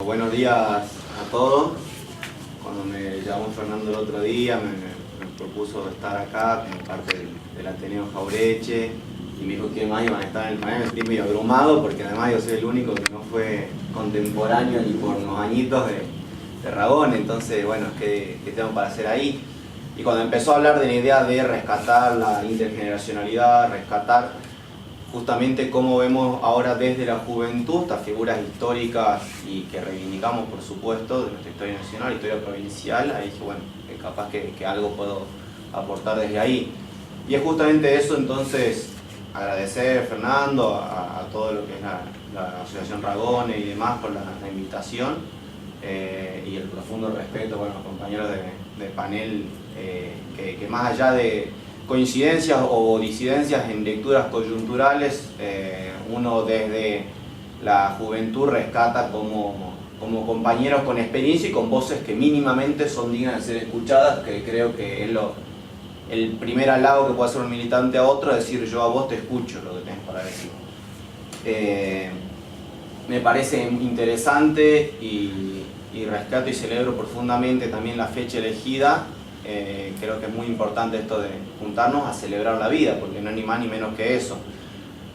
Buenos días a todos. Cuando me llamó Fernando el otro día, me propuso estar acá como parte del Ateneo Jaureche y me dijo que más iban a estar en el panel. Me sentí medio abrumado porque además yo soy el único que no fue contemporáneo ni por unos añitos de Ragone. Entonces, bueno, ¿qué tengo para hacer ahí? Y cuando empezó a hablar de la idea de rescatar la intergeneracionalidad, rescatar justamente cómo vemos ahora desde la juventud estas figuras históricas y que reivindicamos, por supuesto, de nuestra historia nacional, historia provincial, ahí dije, bueno, capaz que algo puedo aportar desde ahí. Y es justamente eso, entonces, agradecer, Fernando, a todo lo que es la Asociación Ragone y demás por la invitación y el profundo respeto con los compañeros de panel, que más allá de coincidencias o disidencias en lecturas coyunturales, uno desde la juventud rescata como compañeros con experiencia y con voces que mínimamente son dignas de ser escuchadas, que creo que es el primer halago que puede hacer un militante a otro, es decir, yo a vos te escucho lo que tenés para decir. Me parece interesante y rescato y celebro profundamente también la fecha elegida. Creo que es muy importante esto de juntarnos a celebrar la vida, porque no es ni más ni menos que eso.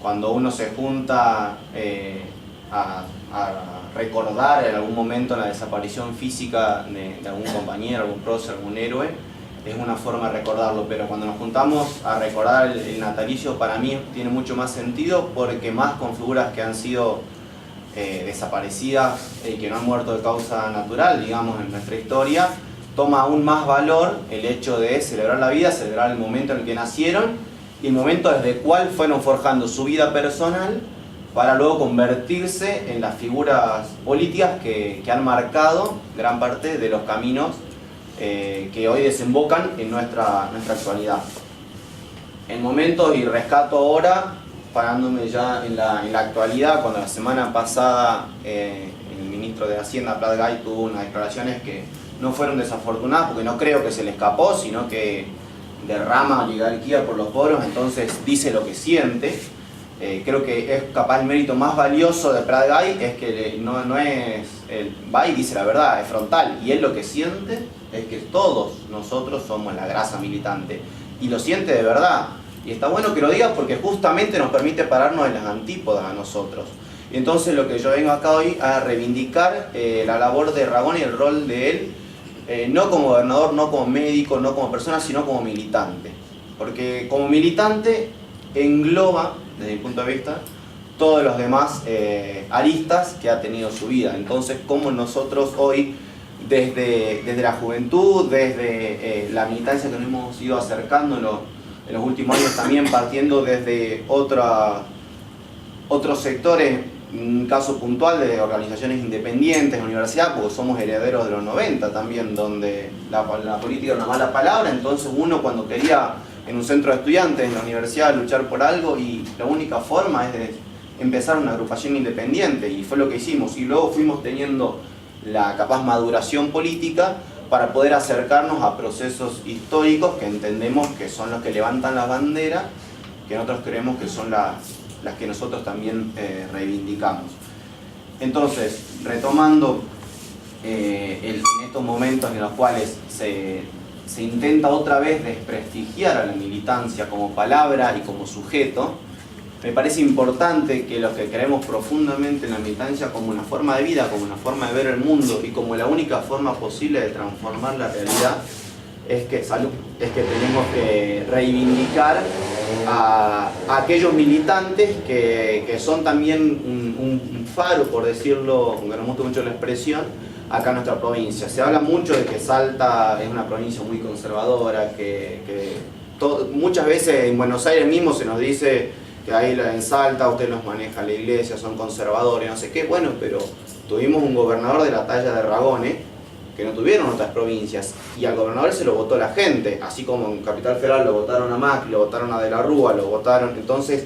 Cuando uno se junta a recordar en algún momento la desaparición física de algún compañero, algún prócer, algún héroe, es una forma de recordarlo, pero cuando nos juntamos a recordar el natalicio, para mí tiene mucho más sentido, porque más con figuras que han sido desaparecidas y que no han muerto de causa natural, digamos, en nuestra historia, toma aún más valor el hecho de celebrar la vida, celebrar el momento en el que nacieron y el momento desde el cual fueron forjando su vida personal para luego convertirse en las figuras políticas que han marcado gran parte de los caminos que hoy desembocan en nuestra actualidad. En momentos, y rescato ahora, parándome ya en la actualidad, cuando la semana pasada el ministro de Hacienda, Prat Gay, tuvo unas declaraciones que no fueron desafortunadas, porque no creo que se le escapó, sino que derrama oligarquía por los poros, entonces dice lo que siente. Creo que es capaz el mérito más valioso de Prat Gay, es que no es, va y dice la verdad, es frontal, y él lo que siente es que todos nosotros somos la grasa militante, y lo siente de verdad, y está bueno que lo diga porque justamente nos permite pararnos en las antípodas a nosotros. Y entonces lo que yo vengo acá hoy a reivindicar la labor de Ragone y el rol de él, no como gobernador, no como médico, no como persona, sino como militante. Porque como militante engloba, desde mi punto de vista, todos los demás aristas que ha tenido su vida. Entonces, como nosotros hoy, desde la juventud, desde la militancia que nos hemos ido acercando en los últimos años, también partiendo desde otros sectores, un caso puntual de organizaciones independientes, universidad, porque somos herederos de los 90 también, donde la política era una mala palabra, entonces uno cuando quería en un centro de estudiantes, en la universidad, luchar por algo, y la única forma es de empezar una agrupación independiente, y fue lo que hicimos, y luego fuimos teniendo la capaz maduración política para poder acercarnos a procesos históricos que entendemos que son los que levantan la bandera, que nosotros creemos que son las que nosotros también reivindicamos. Entonces, retomando en estos momentos en los cuales se intenta otra vez desprestigiar a la militancia como palabra y como sujeto, me parece importante que los que creemos profundamente en la militancia como una forma de vida, como una forma de ver el mundo y como la única forma posible de transformar la realidad, es que tenemos que reivindicar a aquellos militantes que son también un faro, por decirlo, aunque no me gusta mucho la expresión, acá en nuestra provincia. Se habla mucho de que Salta es una provincia muy conservadora, muchas veces en Buenos Aires mismo se nos dice que ahí en Salta usted los maneja la iglesia, son conservadores, no sé qué. Bueno, pero tuvimos un gobernador de la talla de Ragone, que no tuvieron otras provincias, y al gobernador se lo votó la gente, así como en Capital Federal lo votaron a Macri, lo votaron a De la Rúa, lo votaron. Entonces,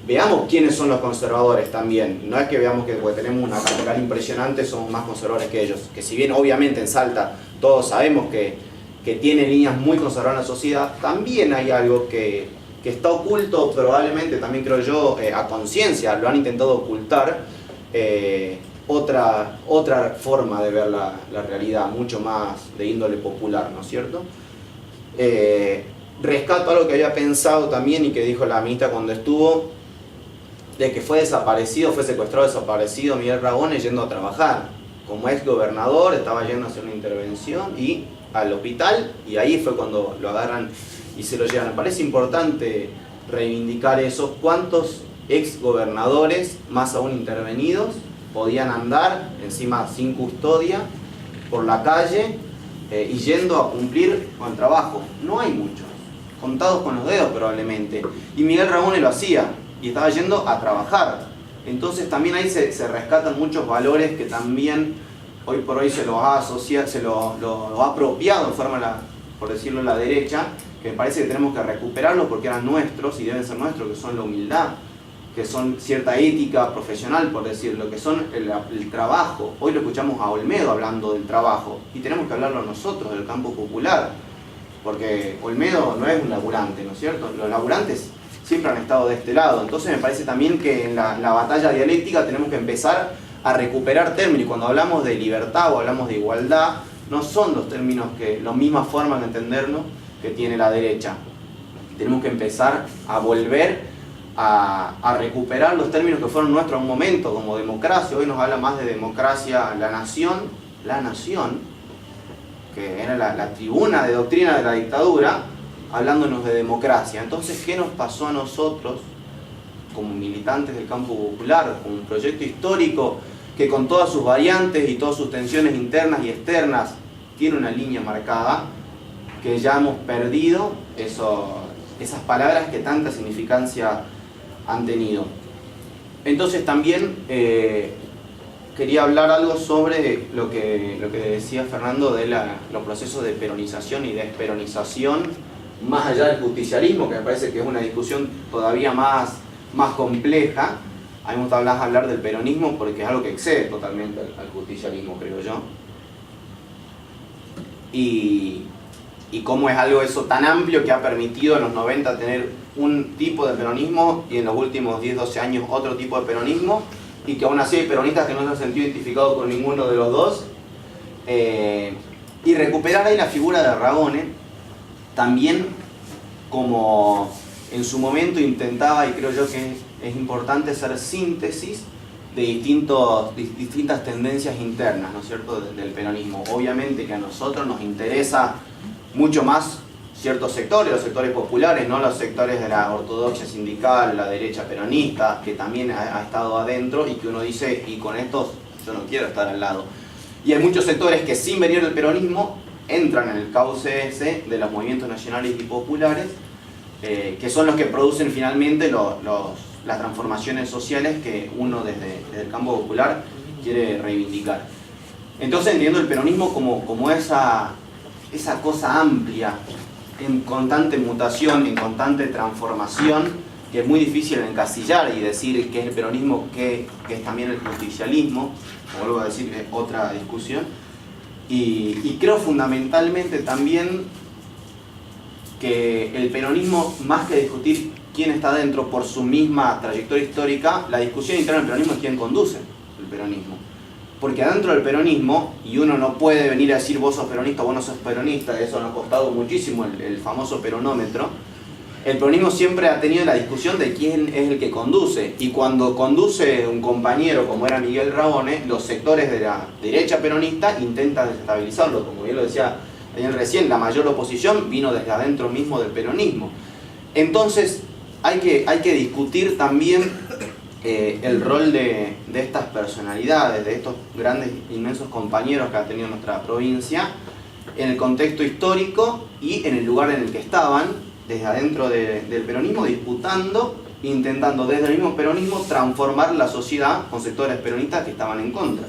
veamos quiénes son los conservadores también. No es que veamos que porque tenemos una capital impresionante somos más conservadores que ellos, que si bien obviamente en Salta todos sabemos que tiene líneas muy conservadoras en la sociedad, también hay algo que está oculto, probablemente también creo yo, a conciencia, lo han intentado ocultar, otra forma de ver la realidad, mucho más de índole popular, ¿no es cierto? Rescato algo que había pensado también y que dijo la ministra cuando estuvo, de que fue secuestrado, desaparecido Miguel Ragones yendo a trabajar. Como ex gobernador estaba yendo a hacer una intervención y al hospital, y ahí fue cuando lo agarran y se lo llevan. Me parece importante reivindicar eso. ¿Cuántos ex gobernadores, más aún intervenidos, podían andar encima sin custodia por la calle y yendo a cumplir con el trabajo? No hay muchos, contados con los dedos probablemente, y Miguel Ragones lo hacía y estaba yendo a trabajar. Entonces también ahí se rescatan muchos valores que también hoy por hoy se los ha asociado, se lo ha apropiado en forma, por decirlo, la derecha, que me parece que tenemos que recuperarlos porque eran nuestros y deben ser nuestros, que son la humildad, que son cierta ética profesional, por decirlo, que son el trabajo. Hoy lo escuchamos a Olmedo hablando del trabajo y tenemos que hablarlo nosotros, del campo popular, porque Olmedo no es un laburante, ¿no es cierto? Los laburantes siempre han estado de este lado. Entonces me parece también que en la batalla dialéctica tenemos que empezar a recuperar términos. Y cuando hablamos de libertad o hablamos de igualdad, no son los términos que, la misma forma de entendernos que tiene la derecha. Tenemos que empezar a volver a recuperar los términos que fueron nuestros en un momento, como democracia. Hoy nos habla más de democracia la nación, que era la tribuna de doctrina de la dictadura, hablándonos de democracia. Entonces, ¿qué nos pasó a nosotros como militantes del campo popular, con un proyecto histórico que con todas sus variantes y todas sus tensiones internas y externas tiene una línea marcada, que ya hemos perdido esas palabras que tanta significancia han tenido? Entonces también quería hablar algo sobre lo que decía Fernando de los procesos de peronización y desperonización, más allá del justicialismo, que me parece que es una discusión todavía más compleja. A mí me gusta hablar del peronismo porque es algo que excede totalmente al justicialismo, creo yo. Y cómo es algo eso tan amplio que ha permitido en los 90 tener un tipo de peronismo y en los últimos 10, 12 años otro tipo de peronismo, y que aún así hay peronistas que no se han sentido identificados con ninguno de los dos. Y recuperar ahí la figura de Ragones, también como en su momento intentaba, y creo yo que es importante hacer síntesis de distintas tendencias internas, ¿no es cierto?, del peronismo. Obviamente que a nosotros nos interesa mucho más ciertos sectores, los sectores populares, no los sectores de la ortodoxia sindical, la derecha peronista, que también ha estado adentro y que uno dice, y con estos yo no quiero estar al lado. Y hay muchos sectores que sin venir del peronismo entran en el cauce ese de los movimientos nacionales y populares, que son los que producen finalmente las transformaciones sociales que uno desde el campo popular quiere reivindicar. Entonces entiendo el peronismo como esa cosa amplia, en constante mutación, en constante transformación, que es muy difícil de encasillar y decir qué es el peronismo, qué es también el justicialismo, como vuelvo a decir, es otra discusión. Y creo fundamentalmente también que el peronismo, más que discutir quién está dentro por su misma trayectoria histórica, la discusión interna del peronismo es quién conduce el peronismo. Porque adentro del peronismo, y uno no puede venir a decir vos sos peronista, vos no sos peronista, eso nos ha costado muchísimo el famoso peronómetro. El peronismo siempre ha tenido la discusión de quién es el que conduce, y cuando conduce un compañero como era Miguel Ragones, los sectores de la derecha peronista intentan desestabilizarlo. Como bien lo decía Daniel recién, la mayor oposición vino desde adentro mismo del peronismo. Entonces hay que discutir también el rol de estas personalidades, de estos grandes, inmensos compañeros que ha tenido nuestra provincia, en el contexto histórico y en el lugar en el que estaban, desde adentro del peronismo, disputando, intentando desde el mismo peronismo transformar la sociedad con sectores peronistas que estaban en contra.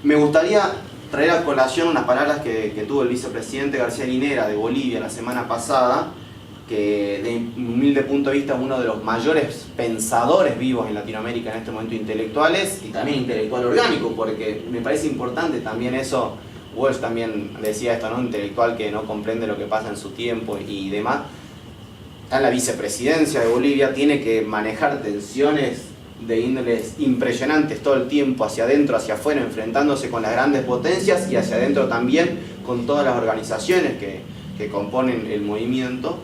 Me gustaría traer a colación unas palabras que tuvo el vicepresidente García Linera de Bolivia la semana pasada, que de un humilde punto de vista es uno de los mayores pensadores vivos en Latinoamérica en este momento, intelectuales, y también intelectual orgánico, porque me parece importante también eso. Walsh también decía esto, ¿no? Un intelectual que no comprende lo que pasa en su tiempo y demás. Está en la vicepresidencia de Bolivia, tiene que manejar tensiones de índoles impresionantes todo el tiempo, hacia adentro, hacia afuera, enfrentándose con las grandes potencias y hacia adentro también con todas las organizaciones que componen el movimiento.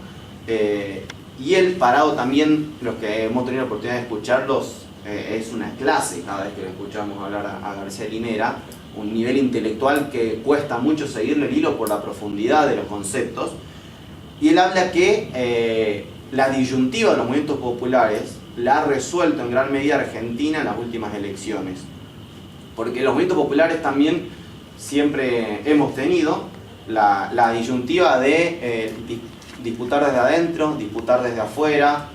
Y él, parado también, los que hemos tenido la oportunidad de escucharlos, es una clase cada vez que lo escuchamos hablar a García Linera, un nivel intelectual que cuesta mucho seguirle el hilo por la profundidad de los conceptos. Y él habla que la disyuntiva de los movimientos populares la ha resuelto en gran medida Argentina en las últimas elecciones. Porque los movimientos populares también siempre hemos tenido la disyuntiva de disputar desde adentro, disputar desde afuera,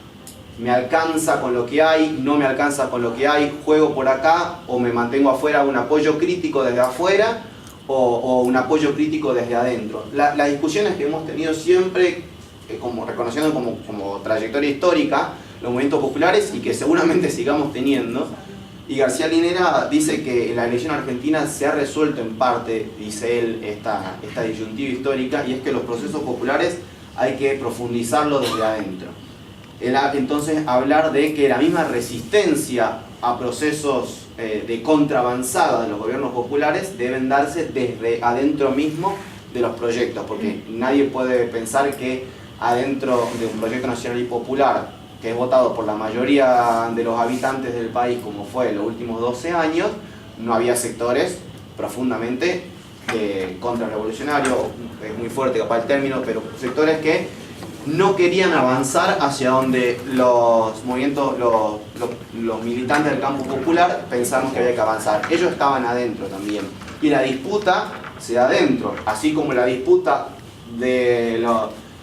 me alcanza con lo que hay, no me alcanza con lo que hay, juego por acá o me mantengo afuera, un apoyo crítico desde afuera o un apoyo crítico desde adentro. Las discusiones que hemos tenido siempre, como reconociendo como trayectoria histórica, los movimientos populares y que seguramente sigamos teniendo. Y García Linera dice que en la elección argentina se ha resuelto en parte, dice él, esta disyuntiva histórica, y es que los procesos populares hay que profundizarlos desde adentro. Él entonces hablar de que la misma resistencia a procesos de contraavanzada de los gobiernos populares deben darse desde adentro mismo de los proyectos, porque nadie puede pensar que adentro de un proyecto nacional y popular que es votado por la mayoría de los habitantes del país, como fue en los últimos 12 años, no había sectores profundamente contrarrevolucionarios, es muy fuerte capaz el término, pero sectores que no querían avanzar hacia donde los movimientos, los militantes del campo popular pensamos que había que avanzar. Ellos estaban adentro también. Y la disputa se da adentro, así como la disputa de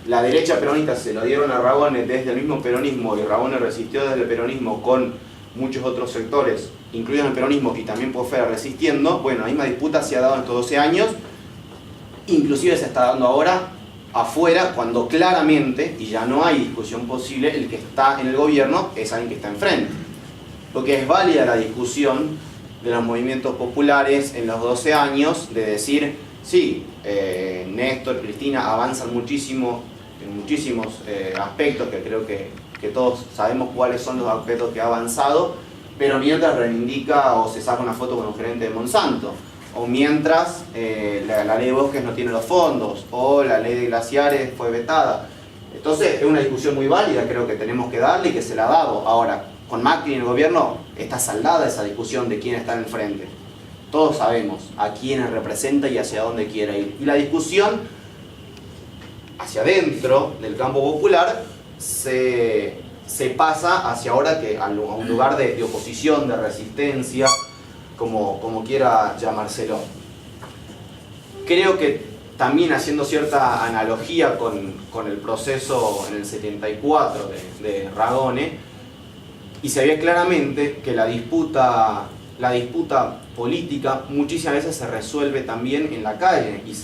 la derecha peronista se lo dieron a Ragones desde el mismo peronismo y Ragones resistió desde el peronismo con muchos otros sectores, incluidos el peronismo y también por fuera resistiendo. Bueno, la misma disputa se ha dado en estos 12 años, inclusive se está dando ahora afuera, cuando claramente, y ya no hay discusión posible, el que está en el gobierno es alguien que está enfrente. Porque es válida la discusión de los movimientos populares en los 12 años, de decir, sí, Néstor, Cristina avanzan muchísimo en muchísimos aspectos, que creo que todos sabemos cuáles son los aspectos que ha avanzado, pero mientras reivindica o se saca una foto con un gerente de Monsanto, o mientras la ley de bosques no tiene los fondos, o la ley de glaciares fue vetada. Entonces es una discusión muy válida, creo que tenemos que darle y que se la ha dado. Ahora, con Macri en el gobierno está saldada esa discusión de quién está en el frente. Todos sabemos a quiénes representa y hacia dónde quiere ir. Y la discusión hacia adentro del campo popular se pasa hacia ahora a un lugar de oposición, de resistencia, como quiera llamárselo. Creo que también haciendo cierta analogía con el proceso en el 74 de Ragone, y se ve claramente que la disputa política muchísimas veces se resuelve también en la calle, y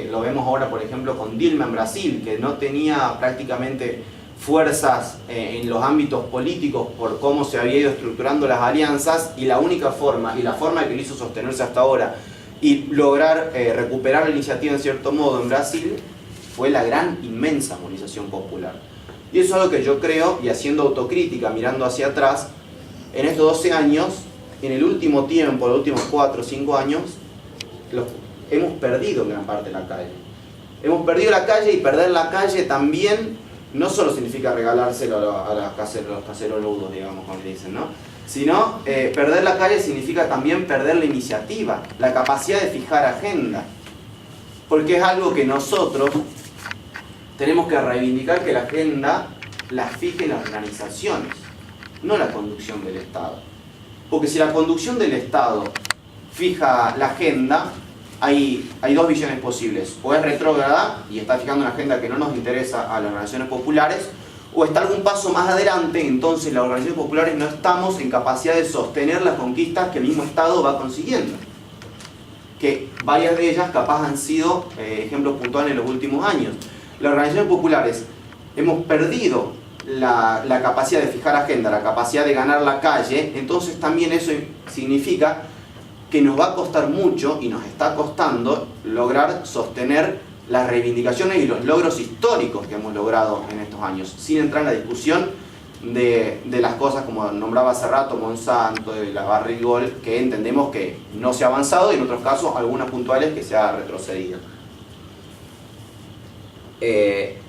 lo vemos ahora por ejemplo con Dilma en Brasil, que no tenía prácticamente fuerzas en los ámbitos políticos por cómo se había ido estructurando las alianzas, y la única forma, y la forma que le hizo sostenerse hasta ahora y lograr recuperar la iniciativa en cierto modo en Brasil, fue la gran, inmensa movilización popular. Y eso es algo que yo creo, y haciendo autocrítica, mirando hacia atrás, en estos 12 años, en el último tiempo, los últimos 4 o 5 años, hemos perdido en gran parte la calle. Hemos perdido la calle, y perder la calle también no solo significa regalárselo a los caceroludos, digamos, como dicen, ¿no? Sino perder la calle significa también perder la iniciativa, la capacidad de fijar agenda. Porque es algo que nosotros tenemos que reivindicar, que la agenda la fijen las organizaciones, no la conducción del Estado. Porque si la conducción del Estado fija la agenda, hay dos visiones posibles. O es retrógrada y está fijando una agenda que no nos interesa a las organizaciones populares, o está algún paso más adelante, entonces las organizaciones populares no estamos en capacidad de sostener las conquistas que el mismo Estado va consiguiendo. Que varias de ellas capaz han sido ejemplos puntuales en los últimos años. Las organizaciones populares hemos perdido la capacidad de fijar agenda, la capacidad de ganar la calle, entonces también eso significa que nos va a costar mucho, y nos está costando, lograr sostener las reivindicaciones y los logros históricos que hemos logrado en estos años, sin entrar en la discusión de las cosas como nombraba hace rato Monsanto, de la Barrigol, que entendemos que no se ha avanzado y en otros casos algunas puntuales que se ha retrocedido.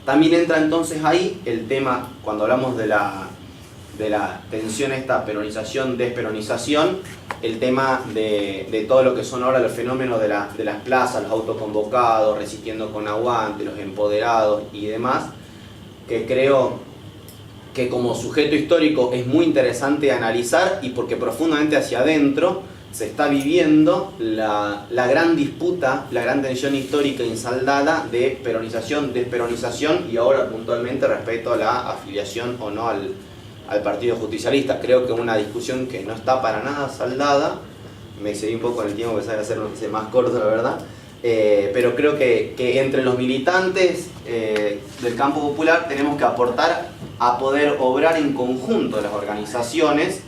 También entra entonces ahí el tema, cuando hablamos de la tensión esta peronización, desperonización, el tema de todo lo que son ahora los fenómenos de las plazas, los autoconvocados, resistiendo con aguante, los empoderados y demás, que creo que como sujeto histórico es muy interesante analizar, y porque profundamente hacia adentro se está viviendo la gran disputa, la gran tensión histórica insaldada de peronización, desperonización, y ahora puntualmente respecto a la afiliación o no al Partido Justicialista. Creo que es una discusión que no está para nada saldada. Me excedí un poco en el tiempo, pensaba hacerlo más corto, la verdad. Pero creo que entre los militantes del campo popular tenemos que aportar a poder obrar en conjunto las organizaciones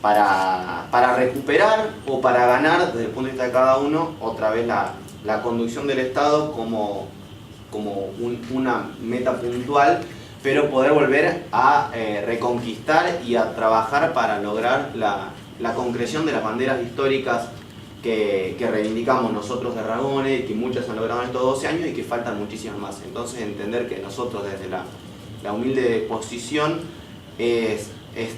para recuperar o para ganar, desde el punto de vista de cada uno, otra vez la conducción del Estado como una meta puntual, pero poder volver a reconquistar y a trabajar para lograr la concreción de las banderas históricas que reivindicamos nosotros de Ragone, que muchas han logrado en estos 12 años y que faltan muchísimas más. Entonces entender que nosotros desde la humilde posición es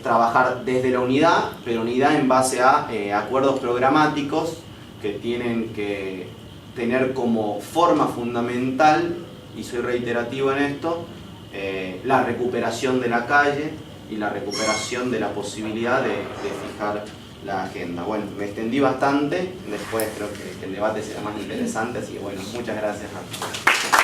trabajar desde la unidad, pero unidad en base a acuerdos programáticos que tienen que tener como forma fundamental, y soy reiterativo en esto, la recuperación de la calle y la recuperación de la posibilidad de fijar la agenda. Bueno, me extendí bastante, después creo que el debate será más interesante, así que bueno, muchas gracias a todos.